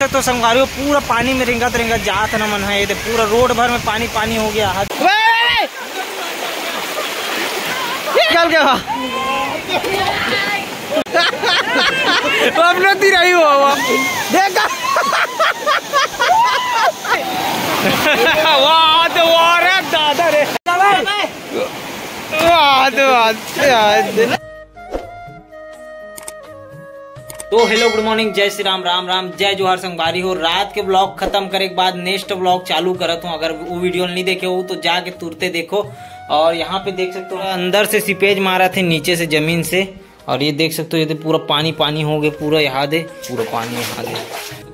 तो संगवारी पूरा पानी में रिंगत रिंगत जात न मन है, ये पूरा रोड भर में पानी पानी हो गया। चल गया अब नदी रही हो देखा दादा रे तो हेलो गुड मॉर्निंग, जय श्री राम, राम राम, जय जोहार संगवारी हो। रात के ब्लॉग खत्म करे के बाद नेक्स्ट ब्लॉग चालू करत हूँ। अगर वो वीडियो नहीं देखे हो तो जाके तुरते देखो। और यहाँ पे देख सकते हो अंदर से सीपेज मारा थे नीचे से जमीन से, और ये देख सकते हो ये तो पूरा पानी पानी हो गया, पूरा यहाँ दे पूरा पानी यहाँ दे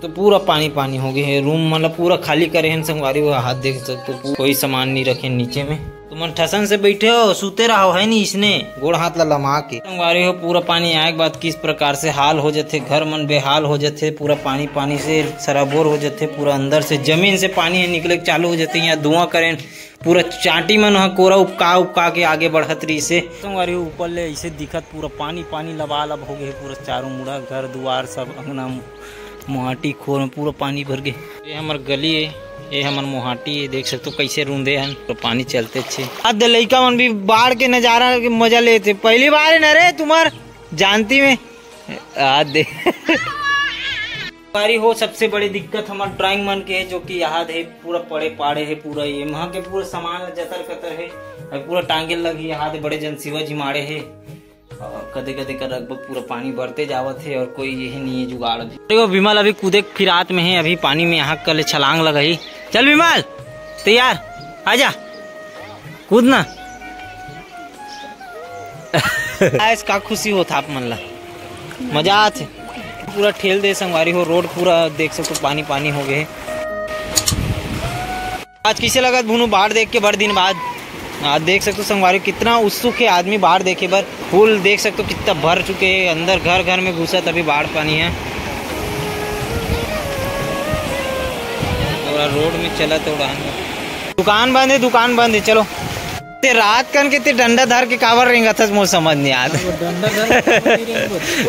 तो पूरा पानी पानी हो गया है। रूम मतलब पूरा खाली करे हैं संगवारी हो, हाथ देख सकते हो कोई सामान नहीं रखे नीचे में। तुम ठसन से बैठे हो, सूते रहो है नहीं, इसने गोड़ हाथ लमा के संगवारी हो। पूरा पानी आए के बाद किस प्रकार से हाल हो जाते, घर मन बेहाल हो जाते, पूरा पानी पानी से सराबोर हो जाते, पूरा अंदर से जमीन से पानी निकले चालू हो जाते। यहाँ धुआं करें पूरा चाटी मन कोरा उपका के आगे बढ़त रही से संगवारी ऊपर ले ऐसे दिखत पूरा पानी पानी लबालब हो गए। पूरा चारों मुड़ा घर द्वार सब अंगना मोहाटी खोर में पूरा पानी भर गए। ये हमार गली है, ये हमार मोहाटी है, देख सकते हो कैसे रूंदे हैं तो पानी चलते अच्छे। आज लड़का मन भी बाढ़ के नजारा के मजा लेते, पहली बार है न रे तुम्हार जानती में आज दे बारी हो। सबसे बड़ी दिक्कत हमारे ड्राइंग मन के है, जो कि यहाँ है पूरा पड़े पाड़े है, पूरा ये वहाँ के पूरा सामान जतर कतर है, पूरा टांगे लगी यहाँ बड़े जन शिवा जी मारे है। कदे कदे का लगभग पूरा पानी बढ़ते जावत है और कोई यही नहीं है जुगाड़। देखो विमल अभी कूदे फिरात में है, अभी पानी में यहाँ कल छलांग लगाई। चल विमल तैयार, आजा कूदना इसका खुशी होता आप मन ला, मजा आते पूरा ठेल दे संगवारी हो। रोड पूरा देख सकते पानी पानी हो गए। आज किसे लगा भूनू बाढ़ देख के बड़े दिन बाद, आज देख सकते हो संगवारी कितना उत्सुक है आदमी बाढ़ देखे बर। फूल देख सकते हो कितना भर चुके हैं, अंदर घर घर में घुसा तभी बाढ़ पानी है। पूरा रोड में चला तो दुकान बंद है, दुकान बंद है। चलो ते रात कन के ते डंडा धर के कावर रहेंगे था, मुझे समझ नहीं आता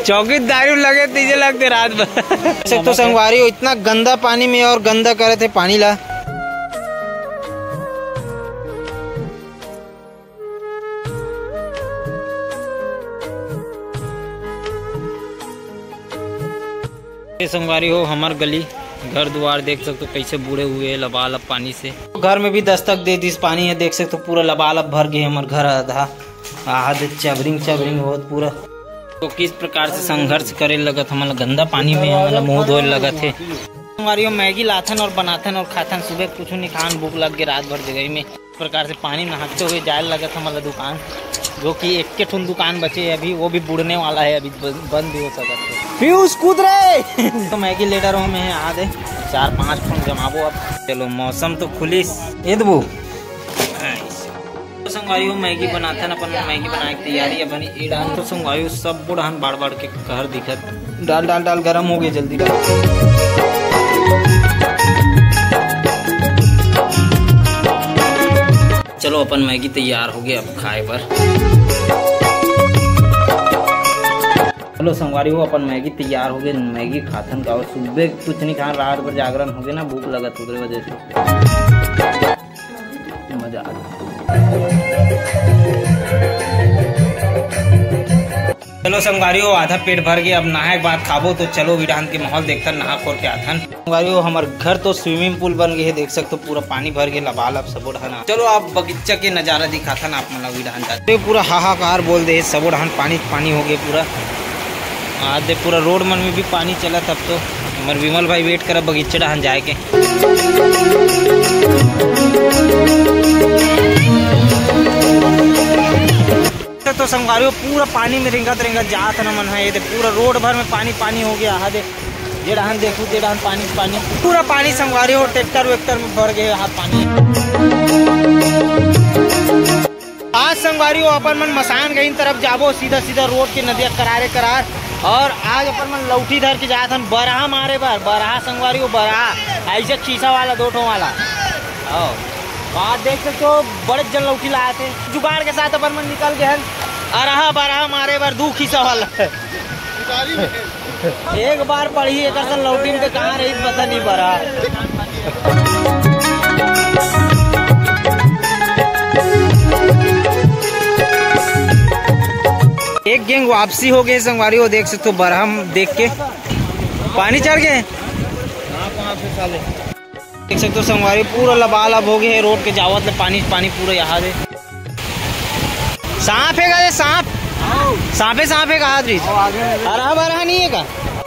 चौकीदारी लगे तीजे लगते रात भर तो संगवारी हो। इतना गंदा पानी में और गंदा करे थे पानी ला। संगवारी हो हमार गली घर द्वार देख सकते हो कैसे बूढ़े हुए लबालब पानी से। घर में भी दस्तक दे दी पानी है, देख सकते हो पूरा लबालब भर गए हमारे घर आधा आध चबरिंग चबरिंग हो पूरा। तो किस प्रकार से संघर्ष करे लगत हमारा गंदा पानी में हमारा मुँह धोए लगत है। हमारी मैगी लाथन और बनाथन और खाथन, सुबह कुछ नहीं खान, भूख लग गए रात भर जगह में। इस प्रकार से पानी नहाते हुए जाए लगत हमारा दुकान, जो कि एक के ठुन दुकान बचे अभी, वो भी बुड़ने वाला है, अभी बंद भी हो सकता है। पीयूष कूद रहे तो मैगी लेटर में है आधे 4-5 ठुन जमाबो अब। चलो मौसम तो खुलिस एदबू तो संगवारी हो मैगी बनाते न अपन मैगी बनाए की तैयारी है बनी ईडान। तो संगवारी सब बुढ़ान बाढ़ बाढ़ के कहर दिखत, डाल डाल डाल गरम हो गए जल्दी। चलो अपन मैगी तैयार हो गया अब खाए पर। चलो संगवारी हो अपन मैगी तैयार हो गए, मैगी खाथन का। और सुबह कुछ नहीं खान, रात भर जागरण हो गए ना, भूख लगा तो वजह से मजा आ गया। चलो संगवारी हो आधा पेट भर गया, अब नहाए के बाद खाबो। तो चलो विधान के माहौल देखकर नहा खोर के आथन। संगवारी हो हमारे घर तो स्विमिंग पूल बन गए है, देख सकते हो पूरा पानी भर गया लबालब सबो ढहान। चलो आप बगीचा के नजारा दिखाथन आप मतलब विधान का पूरा हाहाकार बोल दे सबो ढहान पानी पानी हो गए पूरा। आज दे पूरा रोड मन में भी पानी चला। तब तो हमारे विमल भाई वेट कर बगीचे डहान जाए के। तो संगवारी पूरा पानी में रिंगत रिंगत जात न मन है, ये पूरा रोड भर में पानी पानी हो गया। दे जे डहान देखू ते डहान पानी पानी पूरा पानी संगवारी हो। ट्रैक्टर वेक्टर में भर गए हाथ पानी। आज संगवारी हो अपन मन मसान गई तरफ जाबो, सीधा सीधा रोड के नदिया करारे करार। और आज अपन मन लौठी धर के जात हन बरहा मारे बार, बरहा संगवारी हो बरहा ऐसे खीसा वाला 2 ठो वाला। वहाँ देख सकते हो बड़े जन लौठी लाए थे, जुगाड़ के साथ अपन मन निकल गए हन अरहा बरहा मारे बार 2 खीसा वाला एक बार पढ़ी एक लौटी में कहाँ रही पता नहीं पड़ा। एक गैंग वापसी हो गई संगवारी हो, देख सकते हो बरहम देख के पानी चढ़ गए। देख सकते हो संगवारी पूरा लबालब हो गए रोड के जावत ले पानी पानी पूरा यहाँ दे। सांप है सांपे कहा हरा भरा नहीं है का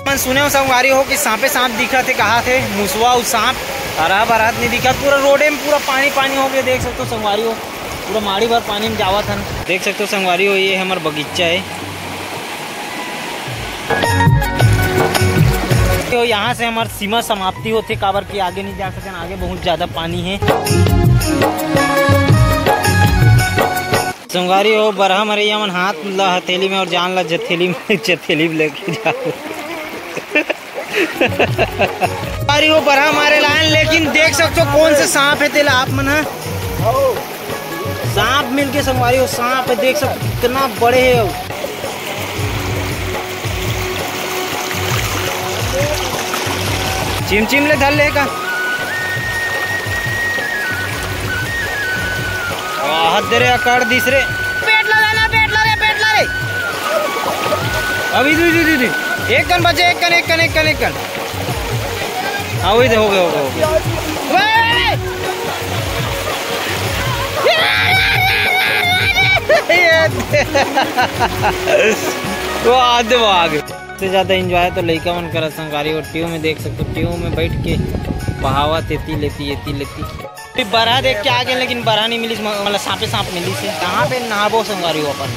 मन सुने हो संगवारी हो कि सांपे सांप दिखा थे कहा थे मुसवा उस सांप हरा भरा नहीं दिखा। पूरा रोडे में पूरा पानी पानी हो गया। देख सकते हो संगवारी हो पूरा माड़ी भर पानी में जावा था। देख सकते हो संगवारी हो ये हमारा बगीचा है। तो यहाँ से हमारी सीमा समाप्ति होती काबर की आगे नहीं जा सके, आगे बहुत ज्यादा पानी है। संगवारी हो बरहा मरैया मन हाथ ला हथेली में और जान ला जथेली में चथेली में लेके जाओ। संगवारी हो बरहा मारे लाइन, लेकिन देख सकते हो कौन से सांप है तेला आप मन है सांप मिलके संगवारी हो सांप है। देख सकते कितना बड़े है। चिमचिम ले धर लेगा हाथ दे रे अकड़ तीसरे पेट ला रे अभी दी एक कन बचे एक कन हाँ वही हो गए वो आगे सबसे ज्यादा एंजॉय तो लड़का मन कर संगवारी और ट्यूब में देख सकते हो ट्यूब में बैठ के बहावा तेती लेती बरहा देख के आ गए, लेकिन बरहा नहीं मिली मतलब सांप मिली से। कहाँ पे नहाबो संगवारी हो अपन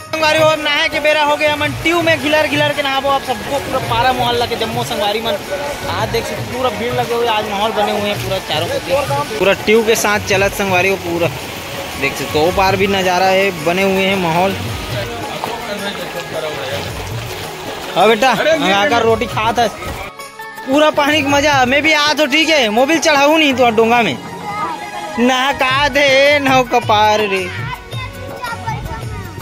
संगवारी हो नहाए के बेरा हो गया मन ट्यूब में घिलर के नहाबो। आप सबको पूरा पारा मोहल्ला के जम्मू संगवारी मन आज देख सकते पूरा भीड़ लगे हुए आज माहौल बने हुए हैं पूरा चारों को पूरा ट्यूब के साथ चलत संगवारी हो पूरा देख सकते हो पार भी नज़ारा है बने हुए हैं माहौल। हाँ बेटा आकर रोटी खाता है पूरा पानी का मजा मैं भी आ तो ठीक है मोबिल चढ़ाऊ नहीं तो डोंगा में ना का दे नौ कपार रे।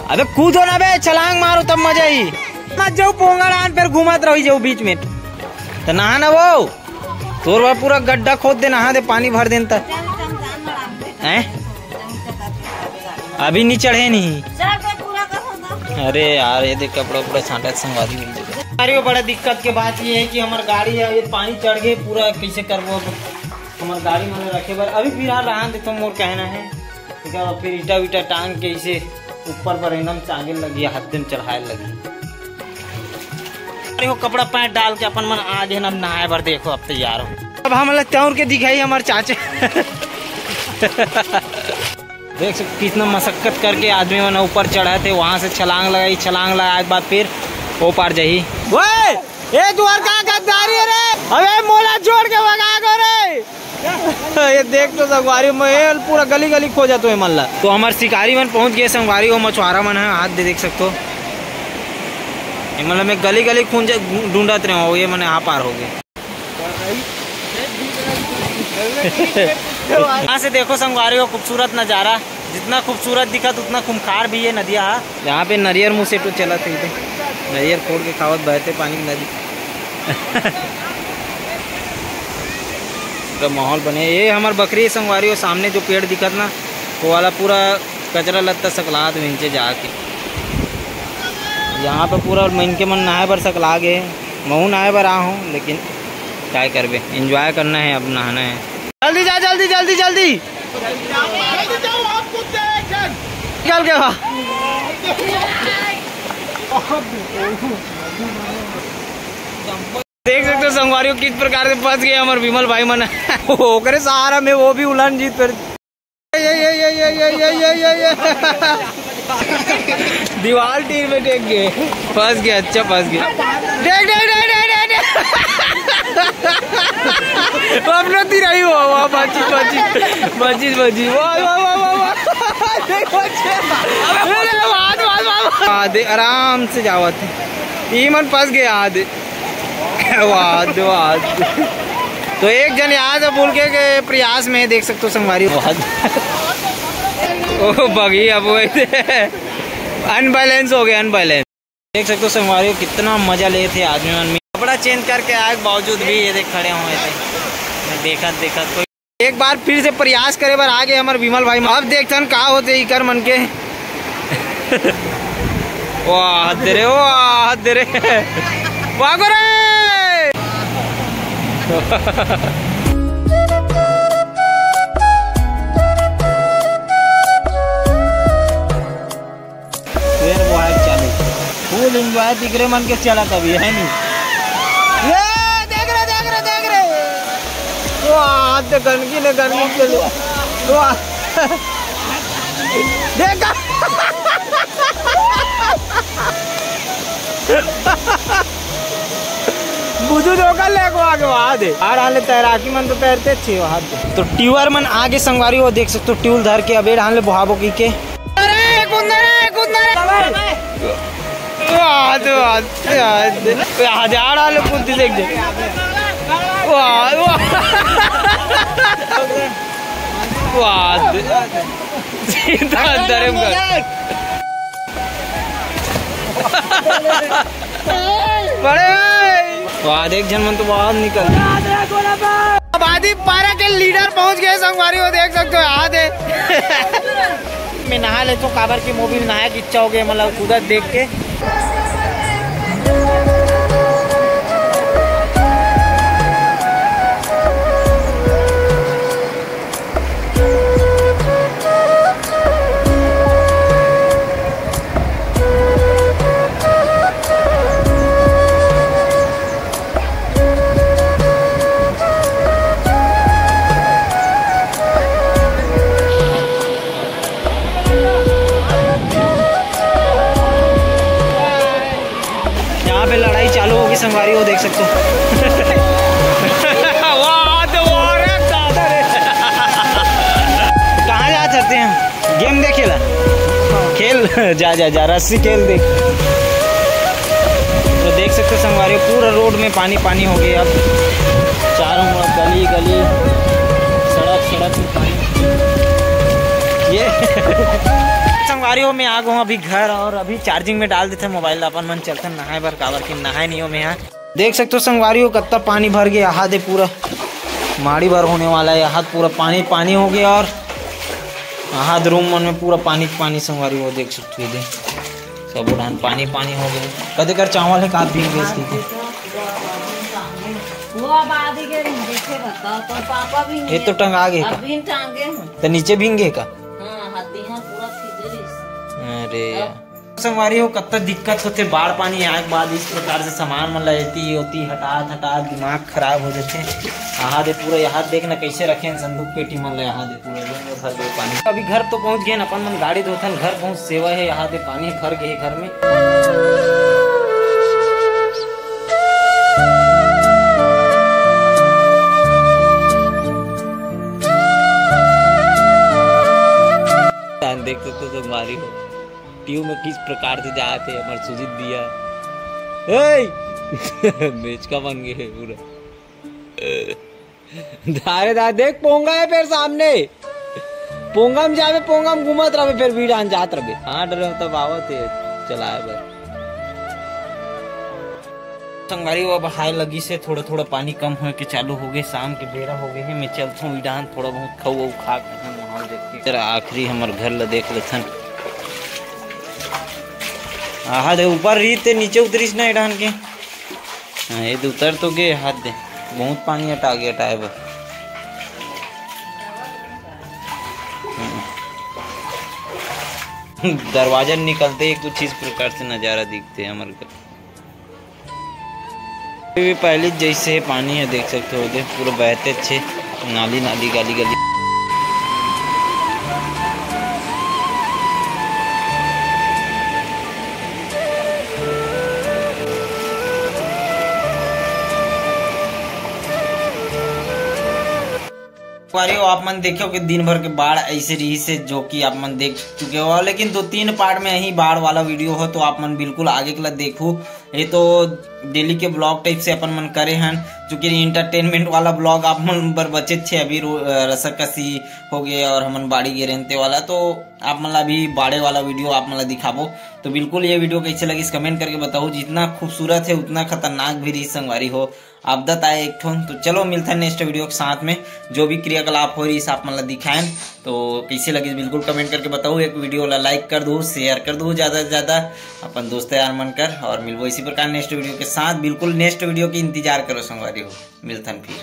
अबे कूदो ना बे छलांग मारो तब मजा ही मत जाओ पोंगड़ान फिर घूमत रही जाओ बीच में तो नहा ना वो तोर बार पूरा गड्ढा खोद दे नहा दे पानी भर देन तक हैं अभी नहीं चढ़े नहीं। अरे यार ये देख कपड़ा पूरा छांटा संगवारी मिल जाएगा। बड़ा दिक्कत के बात ये है कि हमारी गाड़ी है ये पानी चढ़ गए पूरा कैसे करबो हमारी गाड़ी में रखे बार अभी फिलहाल रहा तो मोर कहना है ठीक है। फिर ईटा टांग के इसे ऊपर पर एकदम चांगे लगी हाथ में चढ़ाए लगी। देखो कपड़ा पैंट डाल के अपन मन आगे ना नहाए भर देखो अब तैयार हो। अब हम तौर के दिखाई हमारे चाचे देख सकते कितना मशक्कत करके आदमी मन ऊपर चढ़े थे वहां से छलांग लगाई बाद फिर वो पार जाही। ये द्वार का गद्दारी रे अबे मोला जोड़ के भगा गो रे। ये देख तो संगवारी में पूरा गली खोजा तो मन ला तो हमारे शिकारी मन पहुंच गए संगवारी हो मछुआरा मन है हाथ दे देख सकते हो मतलब मैं गली खूंज ढूंढत रहे हो ये मैंने यहाँ पार हो गए। यहाँ से देखो संगवारी हो खूबसूरत नज़ारा जितना खूबसूरत दिखा उतना खूंखार भी है नदिया। यहाँ पे नरियर मुँह से तो चला थे नरियर फोड़ के खावत बहते पानी की नदी तो माहौल बने। ये हमारे बकरी संगवारी हो सामने जो पेड़ दिखत ना वो वाला पूरा कचरा लत्ता सकलात में नीचे जाके यहाँ पे पूरा इनके मन नहाए बर सकला गए महू नहाए बर आ हूँ लेकिन क्या करबे एंजॉय करना है अब नहाना है। जल्दी जा जल्दी निकल के देख सकते हो संगवारी किस प्रकार से फंस गए हमारे विमल भाई मन ओकरे सहारा में वो भी उलन जीत पर दीवार टीर में टेक गए फंस गया। अच्छा फंस गया अपना तीर आई हुआ बाची आधे आराम से जावत है मन फंस गए आधे तो एक जन याद बोल के प्रयास में देख सकते हो संगवारी ओ बगी अब अनबैलेंस हो गया देख सकते हो संगवारी कितना मजा ले थे आदमी मन में। कपड़ा चेंज करके आए बावजूद भी ये देख खड़े हुए थे। मैं देखा कोई एक बार फिर से प्रयास करे बार आगे हमारे विमल भाई अब देखते का होते इकर मन के वाह दे रे वागो रे फिर वो है चालू फुल एंजॉय दिख रहे मन के चला कभी है नहीं देख रहे वाह गंदगी ने गंदगी चलो देखा बुझू धोखा ले को आगे वहाँ दे और हाले तैराकी मन तो तैरते अच्छे वहाँ दे तो ट्यूबर मन आगे संगवारी वो देख सकते हो ट्यूल धर के अबे हाले बुहाबो की के हजार हाले कुंती देख दे बड़े वाह देख जन मन तो बहुत निकल आबादी 12 के लीडर पहुंच गए संगवारी वो देख सकते हो यहाँ दे मैं नहा ले तो काबर की मूवी में नहाया की इच्छा हो गई मतलब उधर देख के लड़ाई चालू होगी संगवारी वो देख सकते हो कहाँ जा सकते हैं गेम देखेला खेल जा रस्सी खेल देख तो देख सकते हो संगवारी पूरा रोड में पानी हो गया अब चारों गली सड़क पानी ये संगवारियों में आ गए अभी घर और अभी चार्जिंग में डाल देते मोबाइल अपन मन चलते नहाए भर काबर की नहाए नहीं हो में यहाँ देख सकते हो संगवारियों कत्ता पानी भर गया यहाँ दे पूरा माड़ी भर होने वाला है यहाँ पूरा पानी हो गया और यहाँ रूम मन में पूरा पानी संगवारी वो देख सकते हो सब उड़ान पानी हो गया कदे कर चावल है का भीग गए ये तो टंगा गए तो नीचे भींगे का अरे संगवारी हो कत्ता दिक्कत होते बाढ़ पानी आए के बाद इस प्रकार से सामान मन लेती होती हटा दिमाग खराब हो जाते यहाँ दे पूरा यहाँ देखना कैसे रखे संदूक पेटी मन यहाँ दे पूरा पानी अभी घर तो पहुँच गए अपन मन गाड़ी धोथन घर पहुँच सेवा है यहाँ दे पानी भर गए घर में देख सकते हो संगवारी हो ट्यूब में किस प्रकार से जाते हमारे सुजीत दिया मैच का बन गए पूरा धारे देख पोंगा है फिर सामने पोंगा में जावे पोंगा में घूमत रहे फिर भीड़ आन जात रहे हाँ डरे तब आवत है चलाए बर संगवारी वो बहाय लगी से थोड़ा पानी कम हो के चालू हो गए शाम के बेरा हो गए है मैं चलता हूँ ईडान थोड़ा बहुत खाऊ खा माहौल देख के आखिरी हमारे घर ला देख लेथन हाथ दे ऊपर रही ते नीचे उतरीस ना ईडान के हाँ ये तो उतर तो गए हाथ दे बहुत पानी हटाए बस दरवाजा निकलते ही कुछ इस प्रकार से नज़ारा दिखते हैं हमारे घर भी पहले जैसे पानी है देख सकते हो देख पूरा बहते अच्छे नाली गली आप मन देखो कि दिन भर के बाढ़ ऐसे रही से जो कि आप मन देख चुके हो लेकिन 2-3 पार्ट में ही बाढ़ वाला वीडियो हो तो आप मन बिल्कुल आगे के लिए देखो ये तो डेली के ब्लॉग टाइप से अपन मन करे हन, चूंकि इंटरटेनमेंट वाला ब्लॉग आप मन बर बचे छे। अभी रसकसी हो गए और हमन बाड़ी गे रहते वाला, तो आप मन अभी बाड़े वाला वीडियो आप मन दिखाबो। तो बिल्कुल ये वीडियो कैसे लगी कमेंट करके बताओ। जितना खूबसूरत है उतना खतरनाक भी रही संगवारी हो, आपदा आए एक ठोन। तो चलो मिलता है नेक्स्ट वीडियो के साथ में, जो भी क्रियाकलाप हो रही आप मन दिखाएं। तो कैसे लगी बिल्कुल कमेंट करके बताओ। एक वीडियो ला लाइक कर दो, शेयर कर दो ज्यादा से ज्यादा अपन दोस्त यार मन कर, और मिलबो इसी प्रकार नेक्स्ट वीडियो के साथ। बिल्कुल नेक्स्ट वीडियो की इंतजार करो संगवारी हो, मिलता फिर।